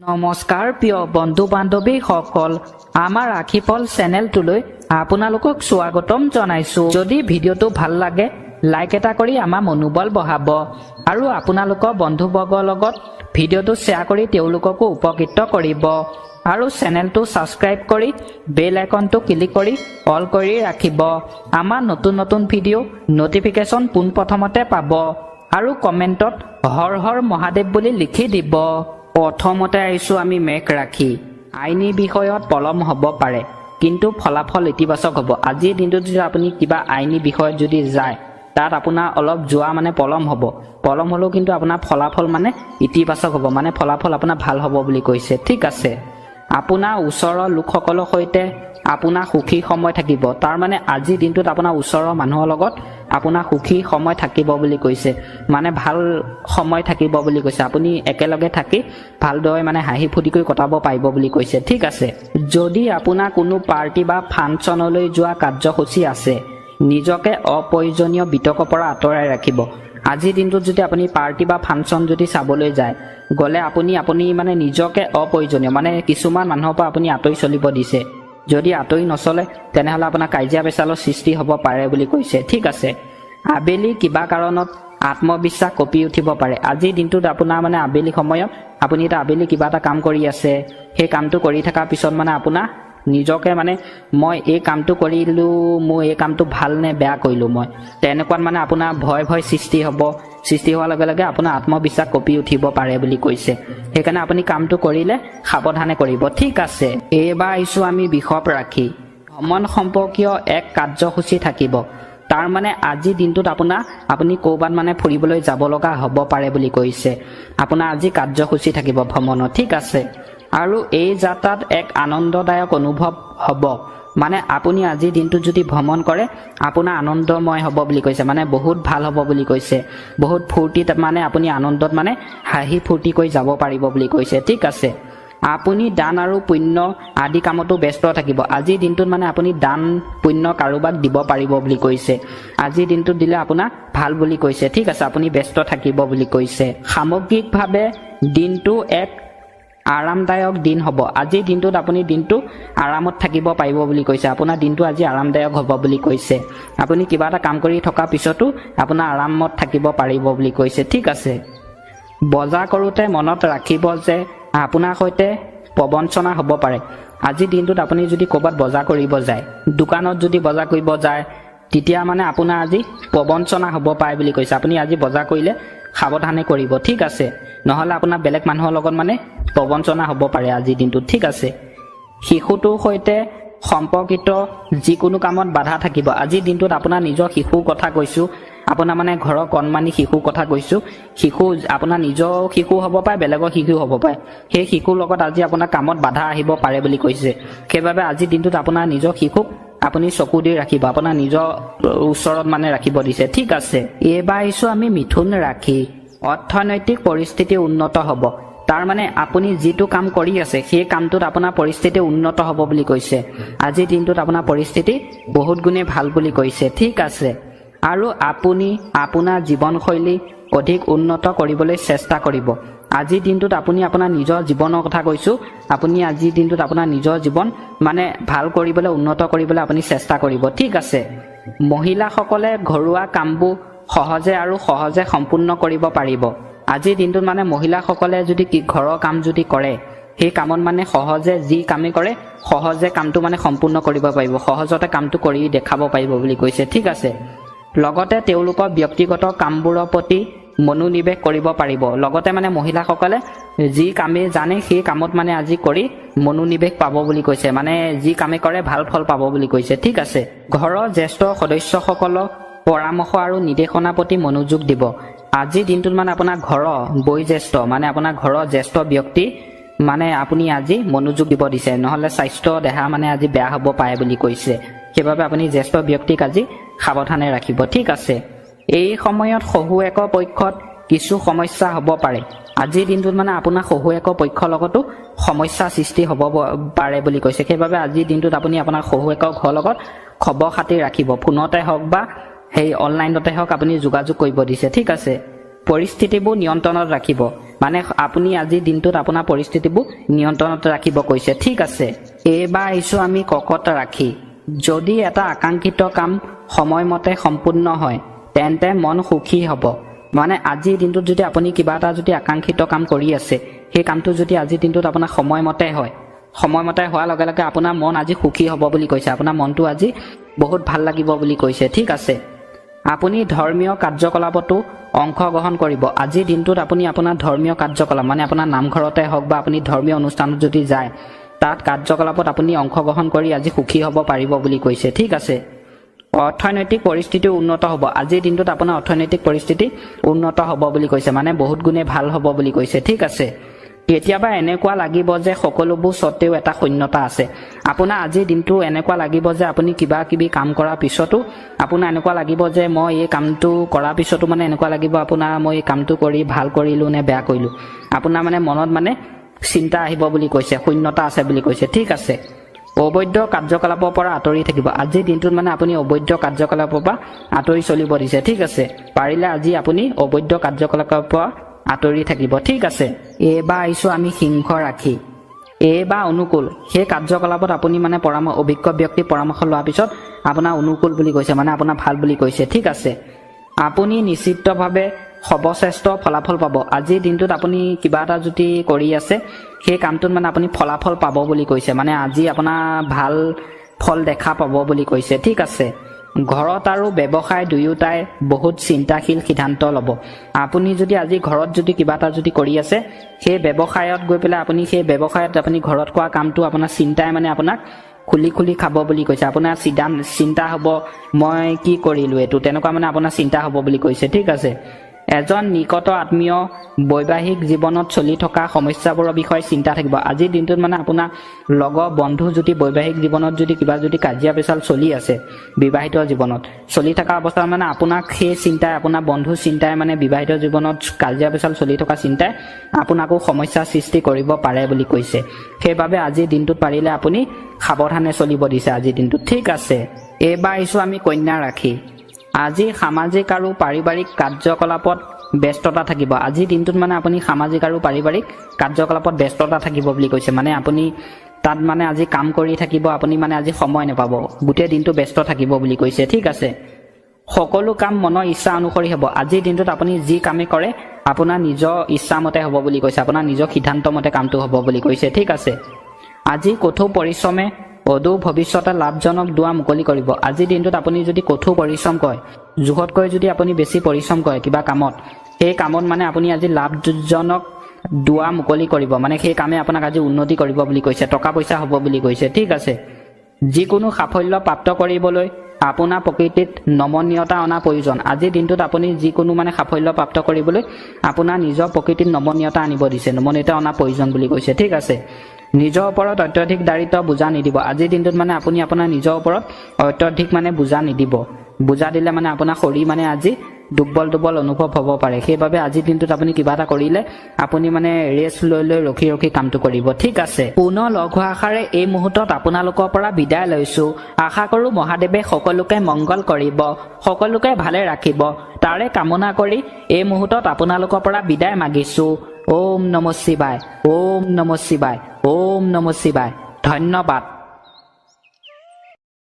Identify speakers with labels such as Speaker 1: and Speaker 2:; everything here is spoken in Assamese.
Speaker 1: নমস্কাৰ প্ৰিয় বন্ধু বান্ধৱীসকল, আমাৰ আশীফল চেনেলটোলৈ আপোনালোকক স্বাগতম জনাইছো। যদি ভিডিঅ'টো ভাল লাগে লাইক এটা কৰি আমাৰ মনোবল বঢ়াব আৰু আপোনালোকৰ বন্ধুবৰ্গৰ লগত ভিডিঅ'টো শ্বেয়াৰ কৰি তেওঁলোককো উপকৃত কৰিব আৰু চেনেলটো ছাবস্ক্ৰাইব কৰি বেল আইকনটো ক্লিক কৰি অল কৰি ৰাখিব। আমাৰ নতুন নতুন ভিডিঅ' নটিফিকেশ্যন পোনপ্ৰথমতে পাব আৰু কমেণ্টত হৰ হৰ মহাদেৱ বুলি লিখি দিব। প্ৰথমতে আহিছোঁ আমি মেঘ ৰাখি। আইনী বিষয়ত পলম হ'ব পাৰে কিন্তু ফলাফল ইতিবাচক হ'ব। আজিৰ দিনটোত যদি আপুনি কিবা আইনী বিষয়ত যদি যায় তাত আপোনাৰ অলপ যোৱা পলম হ'ব। পলম হ'লেও কিন্তু আপোনাৰ ফলাফল ইতিবাচক হ'ব, ফলাফল আপোনাৰ ভাল হ'ব বুলি কৈছে। ঠিক আছে, আপোনাৰ ওচৰৰ লোকসকলৰ সৈতে আপোনাৰ সুখী সময় থাকিব। তাৰ আজিৰ দিনটোত আপোনাৰ ওচৰৰ মানুহৰ লগত আপোনাৰ সুখী সময় থাকিব বুলি কৈছে, ভাল সময় থাকিব বুলি কৈছে। আপুনি একেলগে থাকি ভালদৰে হাঁহি ফূৰ্তি কৰি কটাব পাৰিব বুলি কৈছে। ঠিক আছে, যদি আপোনাৰ কোনো পাৰ্টি বা ফাংচনলৈ যোৱা কাৰ্যসূচী আছে নিজকে অপ্ৰয়োজনীয় বিতৰ্কৰ পৰা আঁতৰাই ৰাখিব। আজিৰ দিনটোত যদি আপুনি পাৰ্টি বা ফাংচন যদি চাবলৈ যায় গ'লে আপুনি নিজকে অপ্ৰয়োজনীয় কিছুমান মানুহৰ পৰা আপুনি আঁতৰি চলিব দিছে। যদি আঁতৰি নচলে তেনেহ'লে আপোনাৰ কাজিয়া পেচালৰ সৃষ্টি হ'ব পাৰে বুলি কৈছে। ঠিক আছে, আবেলি কিবা কাৰণত আত্মবিশ্বাস কঁপি উঠিব পাৰে। আজিৰ দিনটোত আপোনাৰ আবেলি সময়ত আপুনি এটা আবেলি কিবা এটা কাম কৰি আছে, সেই কামটো কৰি থকাৰ পিছত আপোনাৰ নিজকে মই এই কামটো কৰিলোঁ, মোৰ এই কামটো ভাল নে বেয়া কৰিলোঁ মই, তেনেকুৱাত আপোনাৰ ভয় সৃষ্টি হ'ব। সৃষ্টি হোৱাৰ লগে লগে আপোনাৰ আত্মবিশ্বাস কঁপি উঠিব পাৰে বুলি কৈছে। সেইকাৰণে আপুনি কামটো কৰিলে সাৱধানে কৰিব। ঠিক আছে, এইবাৰ আহিছোঁ আমি বৃষভ ৰাশি। ভ্ৰমণ সম্পৰ্কীয় এক কাৰ্যসূচী থাকিব। তাৰ আজিৰ দিনটোত আপুনি ক'ৰবাত ফুৰিবলৈ যাব লগা হ'ব পাৰে বুলি কৈছে। আপোনাৰ আজি কাৰ্যসূচী থাকিব ভ্ৰমণৰ। ঠিক আছে, আৰু এই যাত্ৰাত এক আনন্দদায়ক অনুভৱ হ'ব। আপুনি আজিৰ দিনটোত যদি ভ্ৰমণ কৰে আপোনাৰ আনন্দময় হ'ব বুলি কৈছে, বহুত ভাল হ'ব বুলি কৈছে। বহুত ফূৰ্তিত আপুনি আনন্দত হাঁহি ফূৰ্তি কৰি যাব পাৰিব বুলি কৈছে। ঠিক আছে, আপুনি দান আৰু পুণ্য আদি কামতো ব্যস্ত থাকিব। আজিৰ দিনটোত আপুনি দান পুণ্য কাৰোবাক দিব পাৰিব বুলি কৈছে। আজিৰ দিনটোত দিলে আপোনাৰ ভাল বুলি কৈছে। ঠিক আছে, আপুনি ব্যস্ত থাকিব বুলি কৈছে। সামগ্ৰিকভাৱে দিনটো এক আৰামদায়ক দিন হ'ব। আজিৰ দিনটোত আপুনি দিনটো আৰামত থাকিব পাৰিব বুলি কৈছে। আপোনাৰ দিনটো আজি আৰামদায়ক হ'ব বুলি কৈছে। আপুনি কিবা এটা কাম কৰি থকাৰ পিছতো আপোনাৰ আৰামত থাকিব পাৰিব বুলি কৈছে। ঠিক আছে, বজাৰ কৰোঁতে মনত ৰাখিব যে আপোনাৰ সৈতে প্ৰবঞ্চনা হ'ব পাৰে। আজিৰ দিনটোত আপুনি যদি ক'ৰবাত বজাৰ কৰিব যায়, দোকানত যদি বজাৰ কৰিব যায়, তেতিয়া আপোনাৰ আজি প্ৰবঞ্চনা হ'ব পাৰে বুলি কৈছে। আপুনি আজি বজাৰ কৰিলে সাৱধানে কৰিব। ঠিক আছে, নহ'লে আপোনাৰ বেলেগ মানুহৰ লগত প্ৰবঞ্চনা হ'ব পাৰে আজিৰ দিনটোত। ঠিক আছে, শিশুটোৰ সৈতে সম্পৰ্কিত যিকোনো কামত বাধা থাকিব। আজিৰ দিনটোত আপোনাৰ নিজৰ শিশুৰ কথা কৈছোঁ, আপোনাৰ ঘৰৰ কণমানি শিশুৰ কথা কৈছোঁ। শিশু আপোনাৰ নিজৰ শিশু হ'ব পাৰে, বেলেগৰ শিশু হ'ব পাৰে। সেই শিশুৰ লগত আজি আপোনাৰ কামত বাধা আহিব পাৰে বুলি কৈছে। সেইবাবে আজিৰ দিনটোত আপোনাৰ নিজৰ শিশুক আপুনি চকু দি ৰাখিব, আপোনাৰ নিজৰ ওচৰত ৰাখিব দিছে। ঠিক আছে, এইবাৰ আহিছোঁ আমি মিথুন ৰাশি। অৰ্থনৈতিক পৰিস্থিতি উন্নত হ'ব। তাৰ আপুনি যিটো কাম কৰি আছে সেই কামটোত আপোনাৰ পৰিস্থিতি উন্নত হ'ব বুলি কৈছে। আজিৰ দিনটোত আপোনাৰ পৰিস্থিতি বহুত গুণে ভাল বুলি কৈছে। ঠিক আছে, আৰু আপুনি আপোনাৰ জীৱনশৈলী অধিক উন্নত কৰিবলৈ চেষ্টা কৰিব। আজিৰ দিনটোত আপুনি আপোনাৰ নিজৰ জীৱনৰ কথা কৈছোঁ, আপুনি আজিৰ দিনটোত আপোনাৰ নিজৰ জীৱন ভাল কৰিবলৈ উন্নত কৰিবলৈ আপুনি চেষ্টা কৰিব। ঠিক আছে, মহিলাসকলে ঘৰুৱা কামবোৰ সহজে সম্পূৰ্ণ কৰিব পাৰিব। আজিৰ দিনটোত মহিলাসকলে যদি ঘৰৰ কাম যদি কৰে সেই কামত সহজে যি কামেই কৰে সহজে কামটো সম্পূৰ্ণ কৰিব পাৰিব, সহজতে কামটো কৰি দেখাব পাৰিব বুলি কৈছে। ঠিক আছে, লগতে তেওঁলোকৰ ব্যক্তিগত কামবোৰৰ প্ৰতি মনোনিৱেশ কৰিব পাৰিব। লগতে মহিলাসকলে যি কামেই জানে সেই কামত আজি কৰি মনোনিৱেশ পাব বুলি কৈছে, যি কামেই কৰে ভাল ফল পাব বুলি কৈছে। ঠিক আছে, ঘৰৰ জ্যেষ্ঠ সদস্যসকলক পৰামৰ্শ আৰু নিৰ্দেশনাৰ প্ৰতি মনোযোগ দিব। আজিৰ দিনটোত আপোনাৰ ঘৰৰ বয়োজ্যেষ্ঠ আপোনাৰ ঘৰৰ জ্যেষ্ঠ ব্যক্তি আপুনি আজি মনোযোগ দিব দিছে, নহ'লে স্বাস্থ্য দেহা আজি বেয়া হ'ব পাৰে বুলি কৈছে। সেইবাবে আপুনি জ্যেষ্ঠ ব্যক্তিক আজি সাৱধানে ৰাখিব। ঠিক আছে, এই সময়ত শহুৱেকৰ পক্ষত কিছু সমস্যা হ'ব পাৰে। আজিৰ দিনটোত আপোনাৰ শহুৱেকৰ পক্ষৰ লগতো সমস্যা সৃষ্টি হ'ব পাৰে বুলি কৈছে। সেইবাবে আজিৰ দিনটোত আপুনি আপোনাৰ শহুৱেকৰ ঘৰৰ লগত খবৰ খাতি ৰাখিব, ফোনতে হওক বা অনলাইনতে হওক আপুনি যোগাযোগ কৰিব দিছে। ঠিক আছে, পৰিস্থিতিবোৰ নিয়ন্ত্ৰণত ৰাখিব। মানে আপুনি আজিৰ দিনটোত আপোনাৰ পৰিস্থিতিবোৰ নিয়ন্ত্ৰণত ৰাখিব কৈছে ঠিক আছে এইবাৰ আহিছোঁ আমি ককত ৰাখি যদি এটা আকাংক্ষিত কাম সময়মতে সম্পূৰ্ণ হয় তেন্তে মন সুখী হ'ব মানে আজিৰ দিনটোত যদি আপুনি কিবা এটা যদি আকাংক্ষিত কাম কৰি আছে সেই কামটো যদি আজিৰ দিনটোত আপোনাৰ সময়মতে হয় সময়মতে হোৱাৰ লগে লগে আপোনাৰ মন আজি সুখী হ'ব বুলি কৈছে আপোনাৰ মনটো আজি বহুত ভাল লাগিব বুলি কৈছে ঠিক আছে আপুনি ধৰ্মীয় কাৰ্যকলাপতো অংশগ্ৰহণ কৰিব আজিৰ দিনটোত আপুনি আপোনাৰ ধৰ্মীয় কাৰ্যকলাপ মানে আপোনাৰ নামঘৰতে হওক বা আপুনি ধৰ্মীয় অনুষ্ঠানত যদি যায় তাত কাৰ্যকলাপত আপুনি অংশগ্ৰহণ কৰি আজি সুখী হ'ব পাৰিব বুলি কৈছে ঠিক আছে অৰ্থনৈতিক পৰিস্থিতি উন্নত হ'ব আজিৰ দিনটোত আপোনাৰ অৰ্থনৈতিক পৰিস্থিতি উন্নত হ'ব বুলি কৈছে মানে বহুত গুণে ভাল হ'ব বুলি কৈছে ঠিক আছে কেতিয়াবা এনেকুৱা লাগিব যে সকলোবোৰ সত্ত্বেও এটা শূন্যতা আছে আপোনাৰ আজিৰ দিনটো এনেকুৱা লাগিব যে আপুনি কিবা কিবি কাম কৰাৰ পিছতো আপোনাৰ এনেকুৱা লাগিব যে মই এই কামটো কৰাৰ পিছতো মানে এনেকুৱা লাগিব আপোনাৰ মই এই কামটো কৰি ভাল কৰিলোঁ নে বেয়া কৰিলোঁ আপোনাৰ মানে মনত মানে চিন্তা আহিব বুলি কৈছে শূন্যতা আছে বুলি কৈছে ঠিক আছে অবৈধ কাৰ্যকলাপৰ পৰা আঁতৰি থাকিব আজিৰ দিনটোত মানে আপুনি অবৈধ কাৰ্যকলাপৰ পৰা আঁতৰি চলিব দিছে ঠিক আছে পাৰিলে আজি আপুনি অবৈধ কাৰ্যকলাপৰ পৰা আঁতৰি থাকিব ঠিক আছে এইবাৰ আহিছোঁ আমি সিংহ ৰাখি এইবাৰ অনুকূল সেই কাৰ্যকলাপত আপুনি মানে অভিজ্ঞ ব্যক্তিৰ পৰামৰ্শ লোৱাৰ পিছত আপোনাৰ অনুকূল বুলি কৈছে মানে আপোনাৰ ভাল বুলি কৈছে ঠিক আছে আপুনি নিশ্চিতভাৱে সৰ্বশ্ৰেষ্ঠ ফলাফল পাব আজিৰ দিনটোত আপুনি কিবা এটা যদি কৰি আছে সেই কামটোত মানে আপুনি ফলাফল পাব বুলি কৈছে মানে আজি আপোনাৰ ভাল ফল দেখা পাব বুলি কৈছে ঠিক আছে ঘৰত আৰু ব্যৱসায় দুয়োটাই বহুত চিন্তাশীল সিদ্ধান্ত ল'ব আপুনি যদি আজি ঘৰত যদি কিবা এটা যদি কৰি আছে সেই ব্যৱসায়ত গৈ পেলাই আপুনি সেই ব্যৱসায়ত আপুনি ঘৰত কৰা কামটো আপোনাৰ চিন্তাই মানে আপোনাক খুলি খুলি খাব বুলি কৈছে আপোনাৰ চিন্তা হ'ব মই কি কৰিলোঁ এইটো তেনেকুৱা মানে আপোনাৰ চিন্তা হ'ব বুলি কৈছে ঠিক আছে এজন নিকট আত্মীয় বৈবাহিক জীৱনত চলি থকা সমস্যাবোৰৰ বিষয়ে চিন্তা থাকিব আজিৰ দিনটোত মানে আপোনাৰ লগৰ বন্ধু যদি বৈবাহিক জীৱনত যদি কিবা যদি কাজিয়া পেচাল চলি আছে বিবাহিত জীৱনত চলি থকা অৱস্থাত মানে আপোনাক সেই চিন্তাই আপোনাৰ বন্ধু চিন্তাই মানে বিবাহিত জীৱনত কাজিয়া পেচাল চলি থকা চিন্তাই আপোনাকো সমস্যাৰ সৃষ্টি কৰিব পাৰে বুলি কৈছে সেইবাবে আজিৰ দিনটোত পাৰিলে আপুনি সাৱধানে চলিব দিছে আজিৰ দিনটোত ঠিক আছে এইবাৰ আহিছোঁ আমি কন্যা ৰাখি আজি সামাজিক আৰু পাৰিবাৰিক কাৰ্যকলাপত ব্যস্ততা থাকিব আজিৰ দিনটোত মানে আপুনি সামাজিক আৰু পাৰিবাৰিক কাৰ্যকলাপত ব্যস্ততা থাকিব বুলি কৈছে মানে আপুনি তাত মানে আজি কাম কৰি থাকিব আপুনি মানে আজি সময় নাপাব গোটেই দিনটো ব্যস্ত থাকিব বুলি কৈছে ঠিক আছে সকলো কাম মনৰ ইচ্ছা অনুসৰি হ'ব আজিৰ দিনটোত আপুনি যি কামে কৰে আপোনাৰ নিজৰ ইচ্ছা মতে হ'ব বুলি কৈছে আপোনাৰ নিজৰ সিদ্ধান্ত মতে কামটো হ'ব বুলি কৈছে ঠিক আছে আজি কঠোৰ পৰিশ্ৰমে অদূৰ ভৱিষ্যতে লাভজনক দুৱাৰ মুকলি কৰিব আজিৰ দিনটোত আপুনি যদি কঠোৰ পৰিশ্ৰম কৰে জোখতকৈ যদি আপুনি বেছি পৰিশ্ৰম কৰে কিবা কামত সেই কামত মানে আপুনি আজি লাভজনক দুৱাৰ মুকলি কৰিব মানে সেই কামে আপোনাক আজি উন্নতি কৰিব বুলি কৈছে টকা পইচা হ'ব বুলি কৈছে ঠিক আছে যিকোনো সাফল্য প্ৰাপ্ত কৰিবলৈ আপোনাৰ প্ৰকৃতিত নমনীয়তা অনা প্ৰয়োজন আজিৰ দিনটোত আপুনি যিকোনো মানে সাফল্য প্ৰাপ্ত কৰিবলৈ আপোনাৰ নিজৰ প্ৰকৃতিত নমনীয়তা আনিব দিছে নমনীয়তা অনা প্ৰয়োজন বুলি কৈছে ঠিক আছে নিজৰ ওপৰত অত্যধিক দায়িত্ব বুজা নিদিব আজিৰ দিনটোত মানে আপুনি আপোনাৰ নিজৰ ওপৰত অত্যধিক মানে বুজা নিদিব বুজা দিলে মানে আপোনাৰ শৰীৰ মানে আজি দুৰ্বল অনুভৱ হ'ব পাৰে সেইবাবে আজিৰ দিনটোত আপুনি কিবা এটা কৰিলে আপুনি মানে ৰেষ্ট লৈ ৰখি কামটো কৰিব ঠিক আছে পুনৰ লগ হোৱা আশাৰে এই মুহূৰ্তত আপোনালোকৰ পৰা বিদায় লৈছোঁ আশা কৰোঁ মহাদেৱে সকলোকে মংগল কৰিব সকলোকে ভালে ৰাখিব তাৰে কামনা কৰি এই মুহূৰ্তত আপোনালোকৰ পৰা বিদায় মাগিছোঁ ওম নমঃ শিৱায় ওম নমঃ শিৱায় ওম নমঃ শিৱায় ধন্যবাদ।